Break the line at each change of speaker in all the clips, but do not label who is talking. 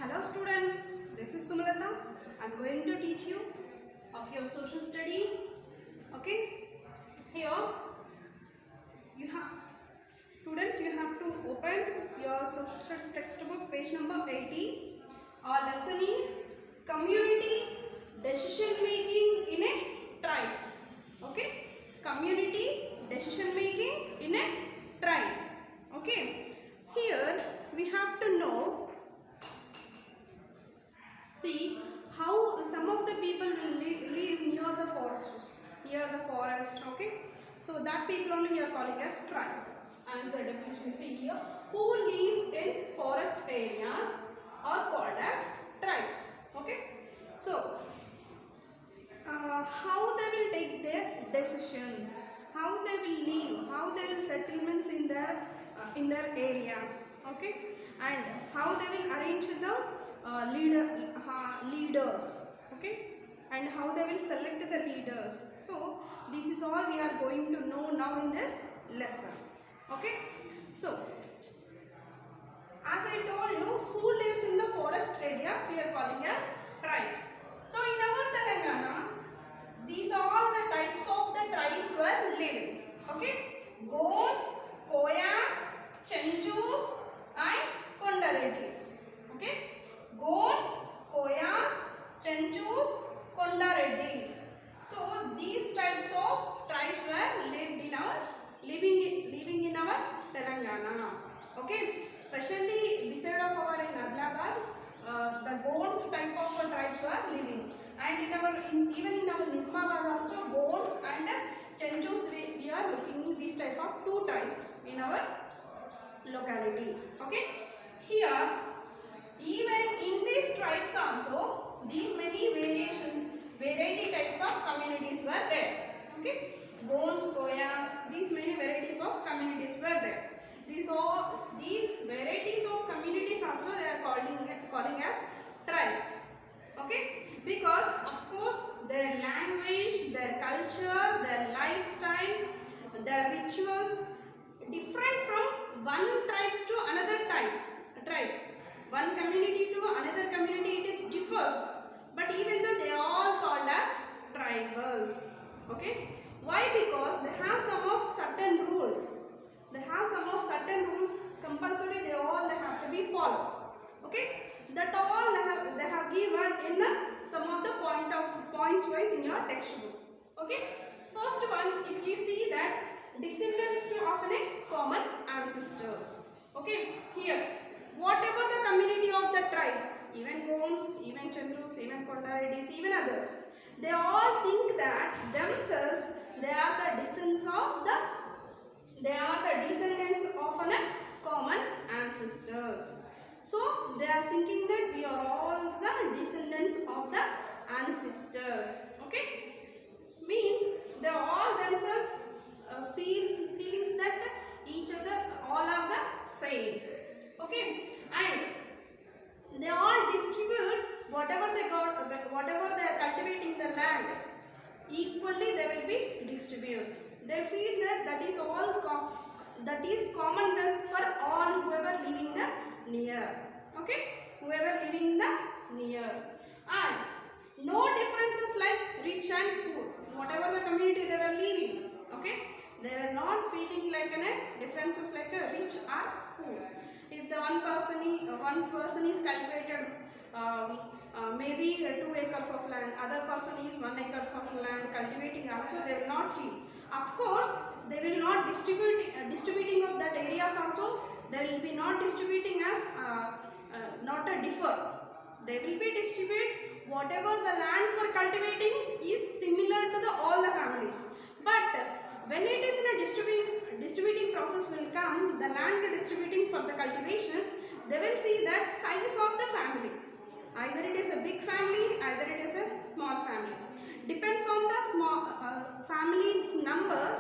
Hello students, this is Sumalata. I am going to teach you of your social studies. Okay, here you have students, you have to open your social studies textbook, page number 80. Our lesson is community decision making in a tribe. Okay, community decision making in a tribe. Okay, here we have to know. See how some of the people will live near the forest, okay? So that people only we are calling as tribe. As the definition see here, who lives in forest areas are called as tribes, okay? So how they will take their decisions, how they will live, how they will settlements in their areas, okay? And how they will arrange the leaders, okay, and how they will select the leaders. So this is all we are going to know now in this lesson, okay? So as I told you, who lives in the forest areas we are calling as tribes. So in our Telangana, these are all the types of the tribes were living, okay? Gonds, Koyas, Chenchus and Kondareddis, okay? Gonds, Koyas, Chenchus, Kondareddis. So these types of tribes were living in our Telangana. Okay, especially beside of our in Adilabad, the Gonds type of tribes were living, and even in our Nizamabad also Gonds and Chenchus we are looking these type of two tribes in our locality. Okay, here even in these tribes also these many variety types of communities were there. Okay, Gonds, Koyas, these many varieties of communities were there. These varieties of communities also they are calling as tribes. Okay, because of course their language, their culture, their lifestyle, their rituals different from one tribes to another tribe. One community to another community it is differs, but even though they are all called as tribal. Okay, why? Because they have some of certain rules. They have some of certain rules compulsory. They have to be followed. Okay, that all they have given in some of the points wise in your textbook. Okay, first one, if you see that descendants to of a common ancestors. Okay, here whatever the community of the tribe, even Gonds, even Chenchus, even Kondareddis, even others, they all think that themselves they are the descendants of a common ancestors. So they are thinking that we are all the descendants of the ancestors. Okay, means they are all themselves feelings that each other all are the same. Okay, and they all distribute whatever they got, whatever they are cultivating the land, equally they will be distributed. They feel that is commonwealth for all whoever living the near. Okay, whoever living the near, and no differences like rich and poor. Whatever the community they were living, okay, they were not feeling like differences like a rich or poor. If the one person is cultivated maybe 2 acres of land, other person is 1 acres of land cultivating also, they will not feel. Of course, they will not distributing of that areas also. They will be not distributing as not a differ. They will be distribute whatever the land for cultivating is similar to all the families. But when it is in a distributing process will come, the land distributing for the cultivation, they will see that size of the family. Either it is a big family, either it is a small family. Depends on the small family's numbers.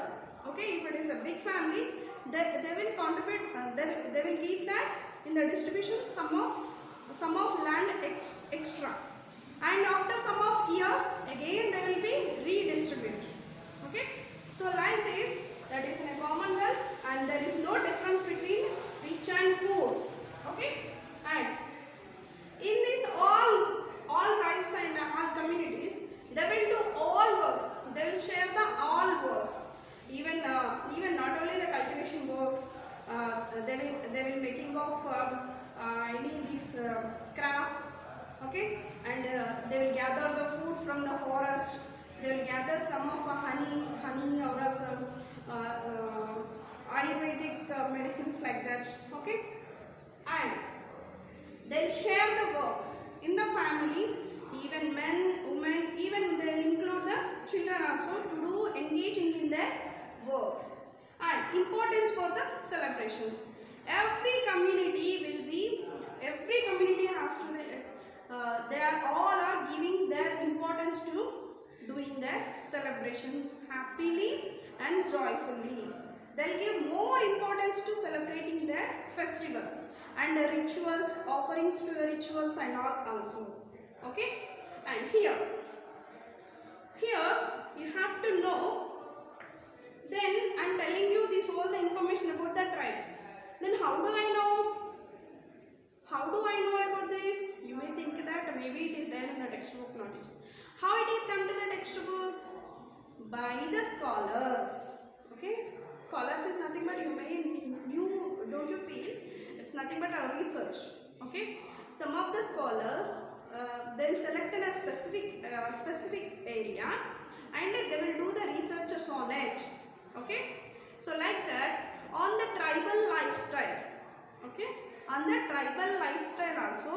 Okay, if it is a big family, they will contribute. They will keep that in the distribution some of land extra, and after some of years again they will be redistributed. Okay, so like this, that is in a commonwealth, and there is no difference between rich and poor. Okay, and in these crafts, okay, and they will gather the food from the forest. They will gather some of honey or else Ayurvedic medicines like that, okay, and they'll share the work in the family. Even men, women, even they'll include the children also to do engaging in their works. And importance for the celebrations. Every community has to, they are all are giving their importance to doing their celebrations happily and joyfully. They'll give more importance to celebrating their festivals and the rituals, offerings to the rituals and all also. Okay? And here you have to know. Then I'm telling you this all the information about the tribes. Then how do I know? How do I know about this? You may think that maybe it is there in the textbook knowledge. How it is come to the textbook? By the scholars. Okay? Scholars is nothing but don't you feel? It's nothing but our research. Okay? Some of the scholars they'll select in a specific area and they will do the researches on it. Okay? So like that, on the tribal lifestyle. Okay? On the tribal lifestyle also,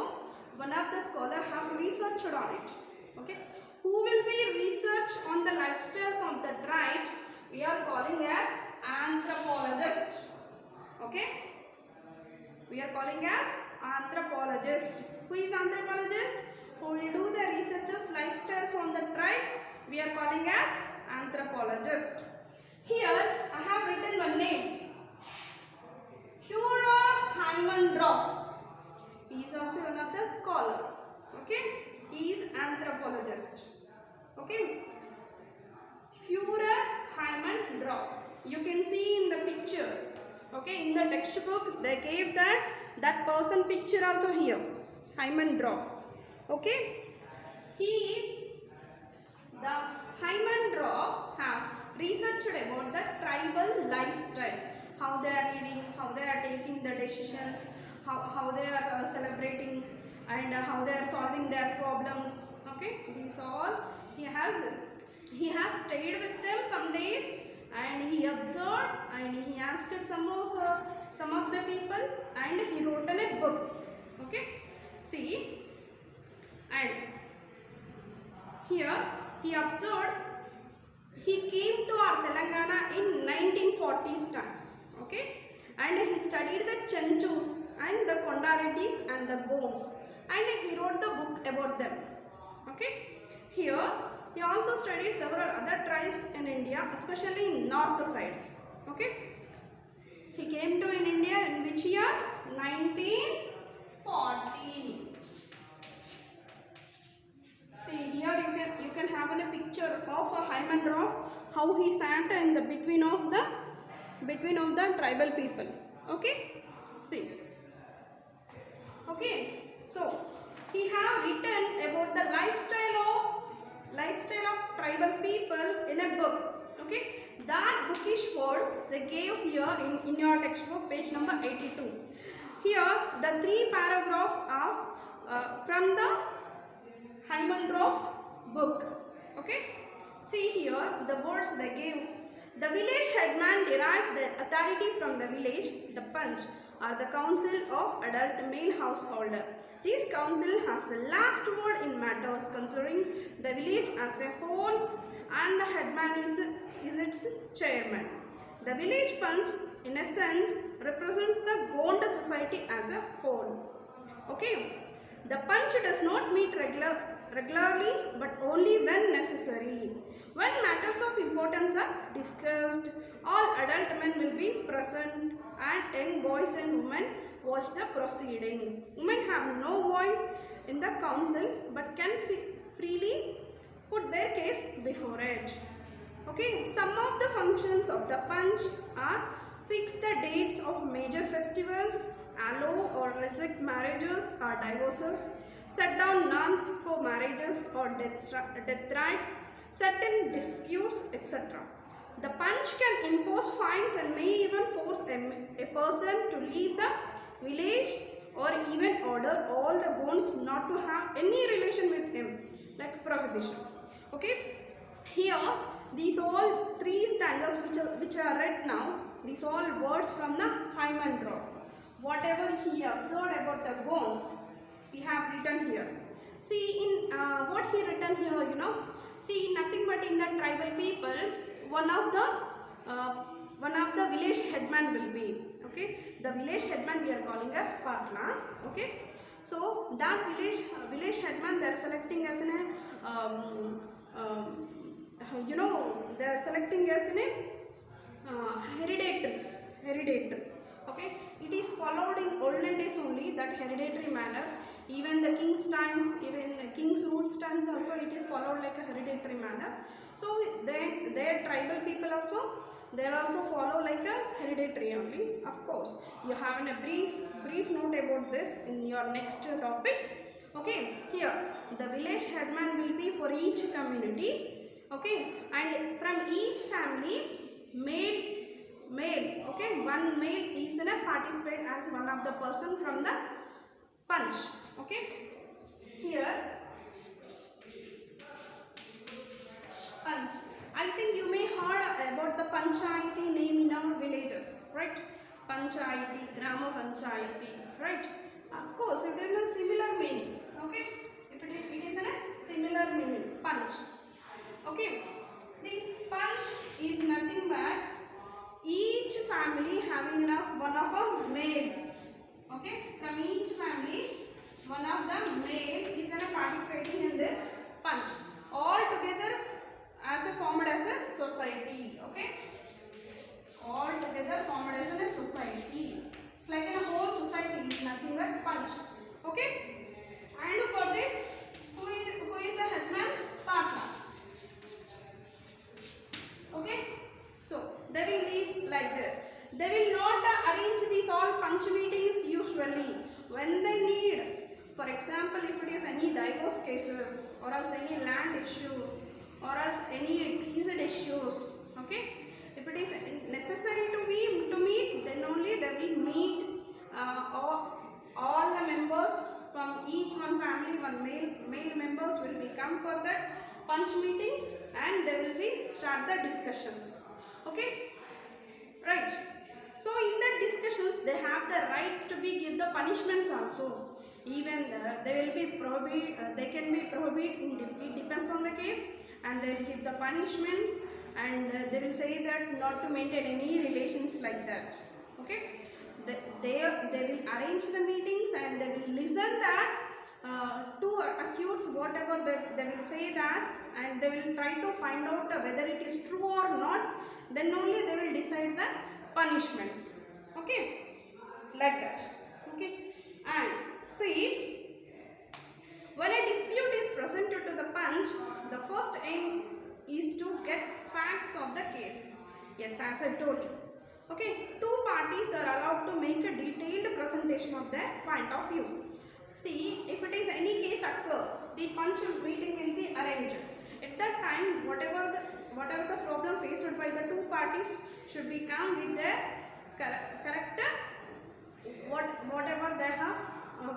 one of the scholar have researched on it. Okay? Who will be research on the lifestyles of the tribes? We are calling as anthropologist. Okay? We are calling as anthropologist. Who is anthropologist? Who will do the researchers lifestyles on the tribe? We are calling as anthropologist. Here I have written one name. Führer Heimann-Droff. He is also one of the scholar. Okay? He is anthropologist. Okay? Führer Heimann-Droff. You can see in the picture. Okay? In the textbook they gave that person picture also here. Heimann-Droff. Okay? The Heimann-Droff have researched about the tribal lifestyle. How they are living, how they are taking the decisions, how they are celebrating and how they are solving their problems. Okay? These all he has stayed with them some days and he observed and he asked some of the people and he wrote in a book. Okay? See, and here he observed. He came to our Telangana in 1940s times. Okay? And he studied the Chenchus and the Kondareddis and the Gonds and he wrote the book about them. Okay? Here he also studied several other tribes in India, especially in north sides. Okay? He came to in India in which year? 1940. See here you can have a picture of a Heimann-Droff, how he sat in the between of the tribal people. Okay? See. Okay. So he have written about the lifestyle of tribal people in a book. Okay? That bookish words they gave here in your textbook, page number 82. Here the 3 paragraphs are from the Heimann-Droff's book. Okay? See here the words they gave. The village headman derived the authority from the village, the Panch, or the council of adult male householder. This council has the last word in matters concerning the village as a whole and the headman is its chairman. The village Panch, in a sense, represents the Gond society as a whole. Okay? The Panch does not meet regularly but only when necessary. When matters of importance are discussed, all adult men will be present and young boys and women watch the proceedings. Women have no voice in the council but can freely put their case before it. Okay, some of the functions of the Panch are fix the dates of major festivals, allow or reject marriages or divorces, set down norms for marriages or death rights, settle disputes, etc. The Panch can impose fines and may even force a person to leave the village or even order all the goats not to have any relation with him, like prohibition. Okay, here these all three stanzas which are read now, these all words from the Heimann-Droff. Whatever he observed about the goats, he have written here. See in what he written here, see nothing but in the tribal people, one of the village headman will be, okay, the village headman we are calling as Patla, okay. So that village headman they are selecting as an they are selecting as an hereditary, okay. It is followed in olden days only, that hereditary manner. Even the king's times, even the king's rules times also, it is followed like a hereditary manner. So then their tribal people also, they also follow like a hereditary only. Of course, you have a brief note about this in your next topic. Okay, here the village headman will be for each community, okay, and from each family, male, okay, one male is gonna participate as one of the person from the punch, okay. Here punch, I think you may heard about the panchayati name in our villages, right? Panchayati, Grama Panchayati, right? Of course, it is a similar meaning, okay. It is a similar meaning, punch, okay. This punch is nothing but each family having one of a male, okay. From each family, one of the male is participating in this punch. All together as a formed as a society, okay. All together formed as a society. It's like a whole society is nothing but punch, okay. And for this, who is the headman? Patla. Okay. So they will lead like this. They will not arrange these all punch meetings usually. When they need, for example, if it is any divorce cases, or else any land issues, or else any teased issues, okay. If it is necessary to meet, then only they will meet all the members from each one family, one male members will become for that punch meeting, and they will be start the discussions, okay, right. So in the discussions they have the rights to be give the punishments also. Even they will be they can be prohibited, it depends on the case, and they will give the punishments, and they will say that not to maintain any relations like that, okay. They will arrange the meetings, and they will listen that to accuse whatever they will say that, and they will try to find out whether it is true or not, then only they will decide the punishments, okay, like that, okay. And see, when a dispute is presented to the punch, the first aim is to get facts of the case. Yes, as I told you, okay. Two parties are allowed to make a detailed presentation of their point of view. See, if it is any case occur, the punch meeting will be arranged. At that time, whatever the problem faced by the two parties should be come with their correct whatever they have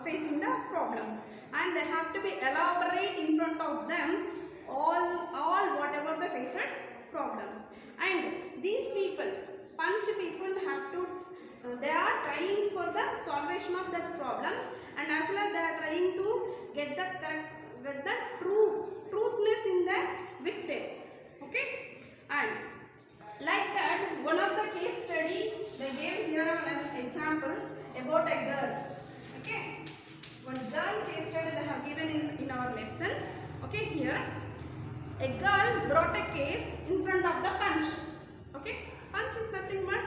facing the problems, and they have to be elaborate in front of them all whatever the faced problems. And these people, punch people, have to they are trying for the solution of that problem, and as well as they are trying to get the truthness in the victims, okay. And like that, one of the case study they gave here as an example about a girl, okay. One girl case study they have given in our lesson, okay. Here a girl brought a case in front of the punch, okay. Punch is nothing but,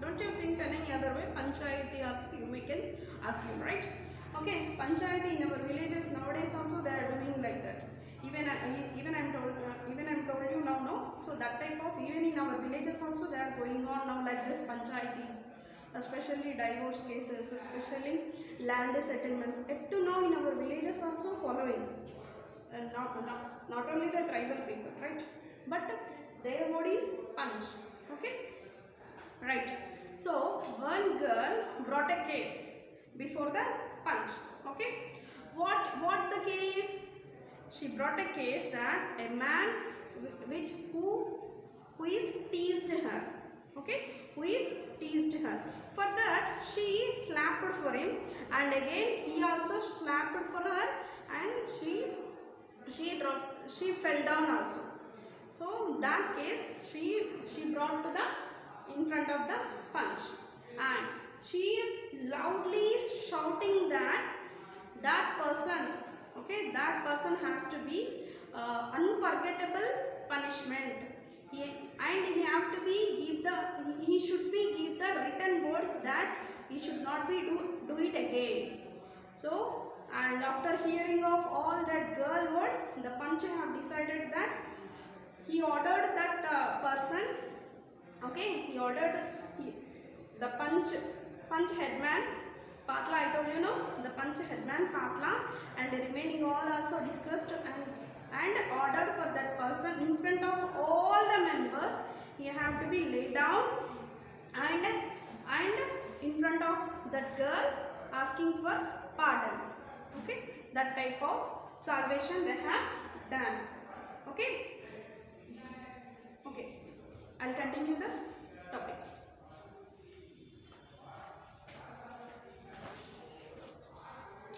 don't you think any other way, panchayati also you may can assume, right? Okay, panchayati in our villages nowadays also they are doing like that. Even I'm told you now, no. So that type of, even in our villages also they are going on now like this panchayatis, especially divorce cases, especially land settlements. Up to now in our villages also following, not only the tribal people, right? But their word is punch, okay, right. So one girl brought a case before the punch. Okay, what the case? She brought a case that a man who is teased her. Okay, who is teased her. For that she slapped for him, and again he also slapped for her, and she fell down also. So in that case she brought to the in front of the punch, and she is loudly shouting that person, okay, that person has to be unforgettable punishment. And he have to be he should be give the written words that he should not be do it again. So, and after hearing of all that girl words, the punch have decided that he ordered that person, okay, he ordered the punch headman Patla, I told you, no, the punch headman Patla, and the remaining all also discussed and ordered for that person in front of all the members. He have to be laid down and in front of that girl asking for pardon. Okay, that type of salvation they have done. Okay, okay, I'll continue the topic.